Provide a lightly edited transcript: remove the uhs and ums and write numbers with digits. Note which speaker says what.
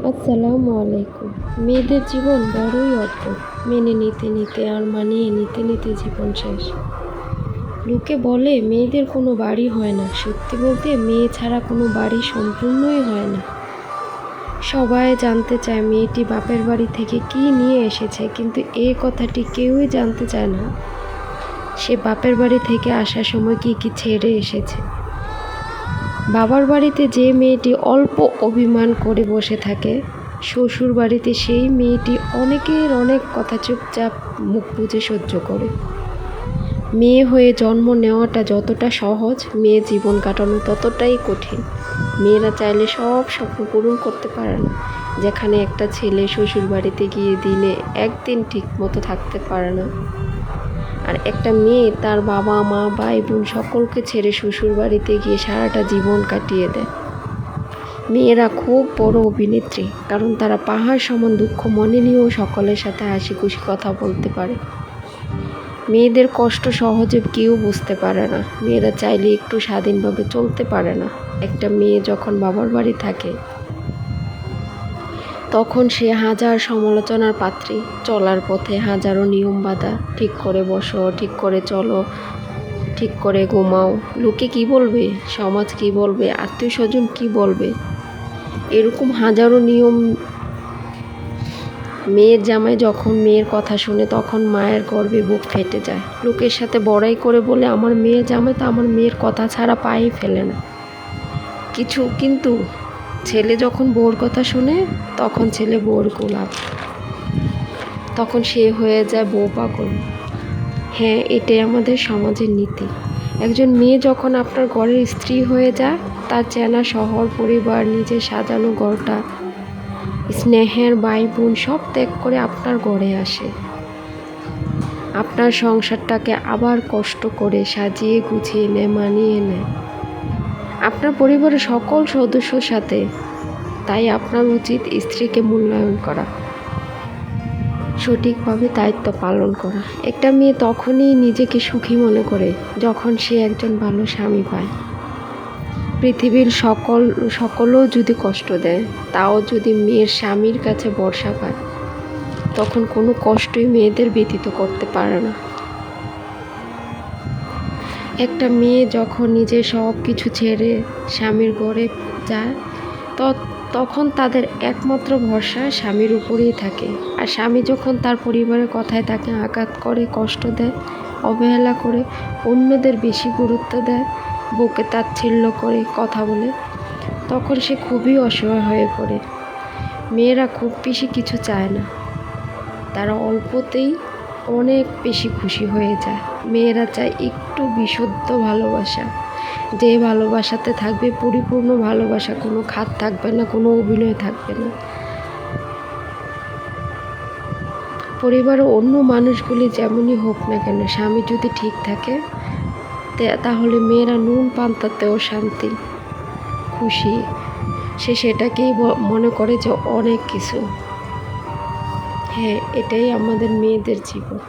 Speaker 1: আসসালামু আলাইকুম। মেয়েদের জীবন বড়ই অদ্ভুত। মেনে নিতে নিতে আর মানিয়ে নিতে নিতে জীবন শেষ। লোকে বলে মেয়েদের কোনো বাড়ি হয় না, সত্যি বলতে মেয়ে ছাড়া কোনো বাড়ি সম্পূর্ণই হয় না। সবাই জানতে চায় মেয়েটি বাপের বাড়ি থেকে কী নিয়ে এসেছে, কিন্তু এই কথাটি কেউই জানতে চায় না সে বাপের বাড়ি থেকে আসার সময় কী কী ছেড়ে এসেছে। বাবার বাড়িতে যে মেয়েটি অল্প অভিমান করে বসে থাকে, শ্বশুর বাড়িতে সেই মেয়েটি অনেকের অনেক কথা চুপচাপ মুখ বুজে সহ্য করে। মেয়ে হয়ে জন্ম নেওয়াটা যতটা সহজ, মেয়ে জীবন কাটানো ততটাই কঠিন। মেয়েরা চাইলে সব স্বপ্ন পূরণ করতে পারে না। যেখানে একটা ছেলে শ্বশুর বাড়িতে গিয়ে দিনে একদিন ঠিক মতো থাকতে পারে না, আর একটা মেয়ে তার বাবা মা ভাই বোন সকলকে ছেড়ে শ্বশুর বাড়িতে গিয়ে সারাটা জীবন কাটিয়ে দেয়। মেয়েরা খুব বড় অভিনেত্রী, কারণ তারা পাহাড় সমান দুঃখ মনে নিয়েও সকলের সাথে হাসি খুশি কথা বলতে পারে। মেয়েদের কষ্ট সহজে কেউ বুঝতে পারে না। মেয়েরা চাইলে একটু স্বাধীনভাবে চলতে পারে না। একটা মেয়ে যখন বাবার বাড়ি থাকে তখন সে হাজার সমালোচনার পাত্রী। চলার পথে হাজারো নিয়ম বাঁধা, ঠিক করে বসো, ঠিক করে চলো, ঠিক করে ঘুমাও, লোকে কি বলবে, সমাজ কি বলবে, আত্মীয় স্বজন কি বলবে, এরকম হাজারো নিয়ম। মেয়ের জামাই যখন মেয়ের কথা শুনে তখন মায়ের গর্বে বুক ফেটে যায়। লোকের সাথে বড়াই করে বলে, আমার মেয়ের জামাই তো আমার মেয়ের কথা ছাড়া পায়েই ফেলে না। কিন্তু ছেলে যখন বউর কথা শুনে তখন ছেলে বউর গোলাপ, তখন সে হয়ে যায় বউ পাগল। হ্যাঁ, এটাই আমাদের সমাজের নীতি। একজন মেয়ে যখন আপনার ঘরের স্ত্রী হয়ে যায়, তার চেনা শহর, পরিবার, নিজের সাজানো ঘরটা, স্নেহের ভাই বোন সব ত্যাগ করে আপনার ঘরে আসে। আপনার সংসারটাকে আবার কষ্ট করে সাজিয়ে গুছিয়ে নেয়, মানিয়ে নেয় আপনার পরিবারের সকল সদস্যর সাথে। তাই আপনার উচিত স্ত্রীকে মূল্যায়ন করা, সঠিকভাবে দায়িত্ব পালন করা। একটা মেয়ে তখনই নিজেকে সুখী মনে করে যখন সে একজন ভালো স্বামী পায়। পৃথিবীর সকলও যদি কষ্ট দেয়, তাও যদি মেয়ের স্বামীর কাছে ভরসা পায়, তখন কোনো কষ্টই মেয়েদের ব্যতীত করতে পারে না। একটা মেয়ে যখন নিজের সব কিছু ছেড়ে স্বামীর ঘরে যায়, তখন তাদের একমাত্র ভরসা স্বামীর উপরেই থাকে। আর স্বামী যখন তার পরিবারের কথায় তাকে আঘাত করে, কষ্ট দেয়, অবহেলা করে, অন্যদের বেশি গুরুত্ব দেয়, বুকে তাচ্ছিল্য করে কথা বলে, তখন সে খুবই অসহায় হয়ে পড়ে। মেয়েরা খুব বেশি কিছু চায় না, তারা অল্পতেই অনেক বেশি খুশি হয়ে যায়। মেয়েরা চায় একটু বিশুদ্ধ ভালোবাসা, যে ভালোবাসাতে থাকবে পরিপূর্ণ ভালোবাসা, কোনো খাত থাকবে না, কোনো অভিনয় থাকবে না। পরিবারের অন্য মানুষগুলি যেমনই হোক না কেন, স্বামী যদি ঠিক থাকে তাহলে মেয়েরা নুন পান্তাতেও শান্তি, খুশি, সে সেটাকেই মনে করে যে অনেক কিছু। হ্যাঁ, এটাই আমাদের মেয়েদের জীবন।